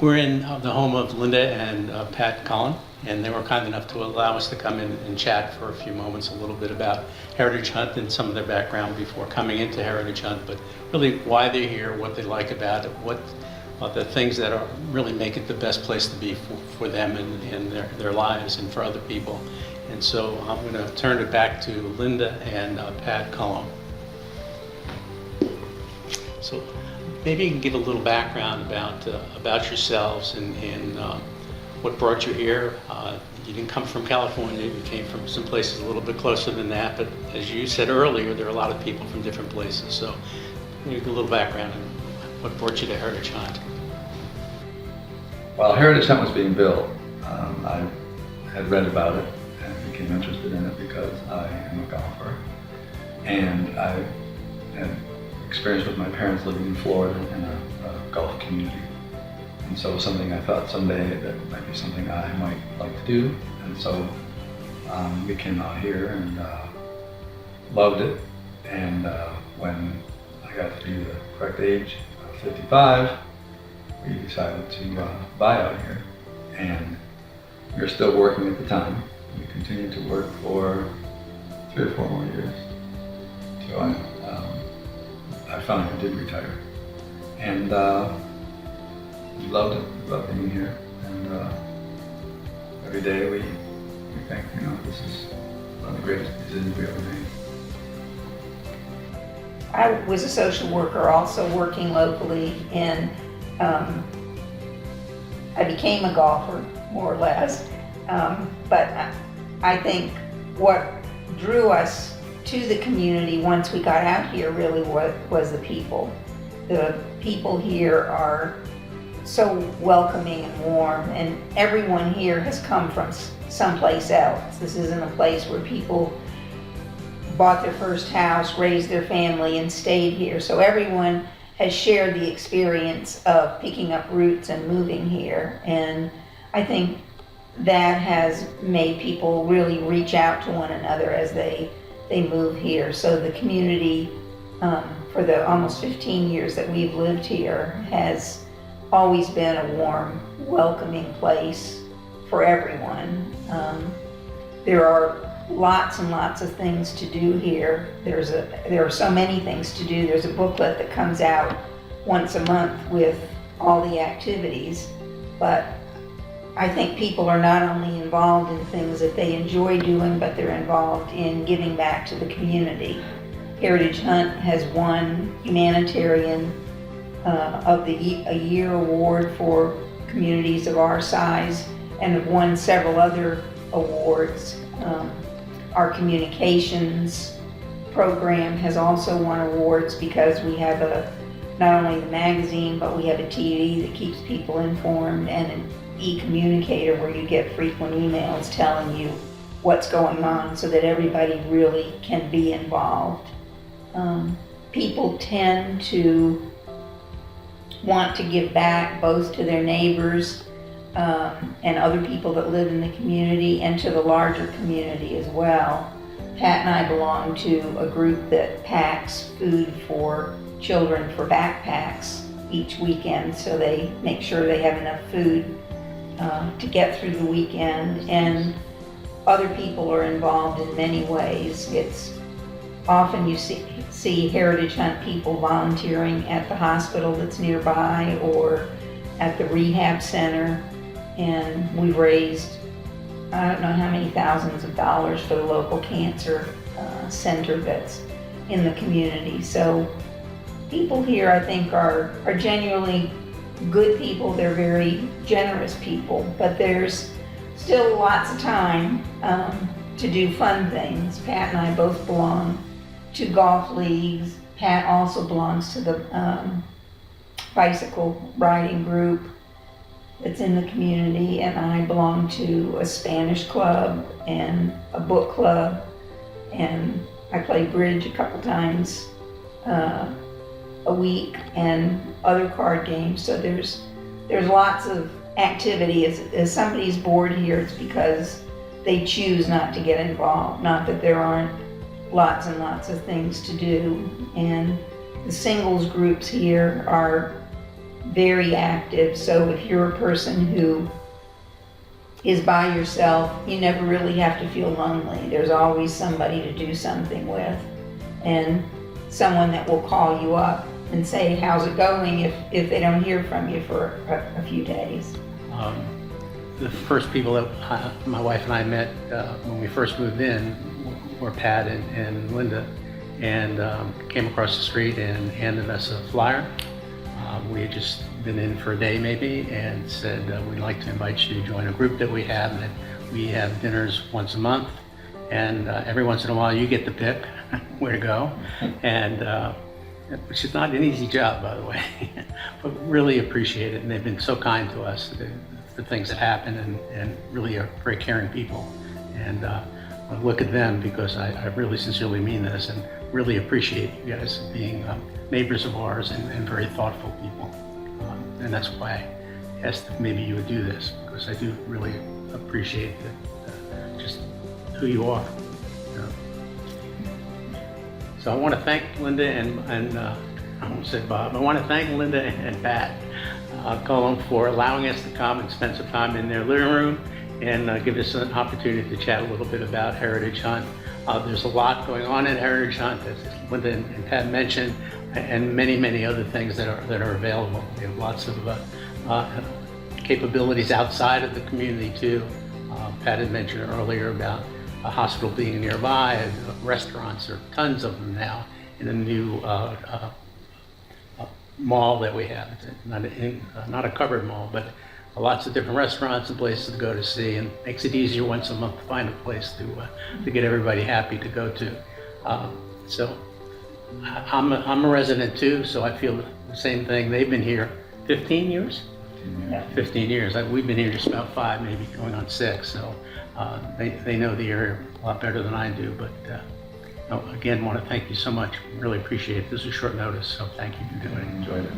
We're in the home of Linda and Pat Collin, and they were kind enough to allow us to come in and chat for a few moments a little bit about Heritage Hunt and some of their background before coming into Heritage Hunt, but really why they're here, what they like about it, what the things that really make it the best place to be for them and their lives and for other people. And so I'm going to turn it back to Linda and Pat Collin. So maybe you can give a little background about yourselves and what brought you here. You didn't come from California, you came from some places a little bit closer than that, but as you said earlier, there are a lot of people from different places. So maybe a little background on what brought you to Heritage Hunt. While Heritage Hunt was being built, I had read about it and became interested in it because I am a golfer. And I had experience with my parents living in Florida in a golf community. And so something I thought someday that might be something I might like to do. And so we came out here and loved it. And when I got to be the correct age of 55, we decided to buy out here. And we were still working at the time. We continued to work for 3 or 4 more years until I finally did retire. And we loved it. We loved being here. And every day we think, this is one of the greatest decisions we ever made. I was a social worker also working locally, and I became a golfer, more or less. But I think what drew us to the community once we got out here really was the people. The people here are so welcoming and warm, and everyone here has come from someplace else. This isn't a place where people bought their first house, raised their family, and stayed here. So everyone has shared the experience of picking up roots and moving here. And I think that has made people really reach out to one another as they move here. So the community, for the almost 15 years that we've lived here, has always been a warm, welcoming place for everyone. There are lots and lots of things to do here. There are so many things to do. There's a booklet that comes out once a month with all the activities, but I think people are not only involved in things that they enjoy doing, but they're involved in giving back to the community. Heritage Hunt has won Humanitarian of the Year award for communities of our size, and have won several other awards. Our communications program has also won awards because we have not only the magazine, but we have a TV that keeps people informed, and an e-communicator where you get frequent emails telling you what's going on so that everybody really can be involved. People tend to want to give back both to their neighbors and other people that live in the community, and to the larger community as well. Pat and I belong to a group that packs food for children for backpacks each weekend, so they make sure they have enough food to get through the weekend. And other people are involved in many ways. It's often you see Heritage Hunt people volunteering at the hospital that's nearby or at the rehab center, and we've raised I don't know how many thousands of dollars for the local cancer center that's in the community. So people here, I think, are genuinely good people. They're very generous people, but there's still lots of time to do fun things. Pat and I both belong to golf leagues. Pat also belongs to the bicycle riding group that's in the community, and I belong to a Spanish club and a book club, and I play bridge a couple times a week and other card games. So there's lots of activity. As somebody's bored here, it's because they choose not to get involved, not that there aren't lots and lots of things to do. And the singles groups here are very active. So if you're a person who is by yourself, you never really have to feel lonely. There's always somebody to do something with, and someone that will call you up and say, how's it going, if they don't hear from you for a few days. The first people that my wife and I met when we first moved in were Pat and Linda, and came across the street and handed us a flyer. We had just been in for a day maybe, and said we'd like to invite you to join a group that we have, and that we have dinners once a month, and every once in a while you get to pick where to go, and which is not an easy job, by the way, but really appreciate it. And they've been so kind to us, the things that happen, and really are very caring people. And I look at them because I really sincerely mean this, and really appreciate you guys being neighbors of ours, and very thoughtful people. And that's why I asked if maybe you would do this, because I do really appreciate just who you are. You know. So I want to thank Linda and I almost said Bob. I want to thank Linda and Pat Cullen for allowing us to come and spend some time in their living room, and give us an opportunity to chat a little bit about Heritage Hunt. There's a lot going on in Heritage Hunt, as Linda and Pat mentioned, and many other things that are available. We have lots of capabilities outside of the community too. Pat had mentioned earlier about a hospital being nearby, and restaurants. There are tons of them now in the new mall that we have. It's not a covered mall, but lots of different restaurants and places to go to see, and makes it easier once a month to find a place to get everybody happy to go to. So I'm a resident too, so I feel the same thing. They've been here 15 years? 15 years. We've been here just about 5, maybe going on 6, so they know the area a lot better than I do. But again, want to thank you so much. Really appreciate it. This is short notice, so thank you for doing it. Enjoyed it.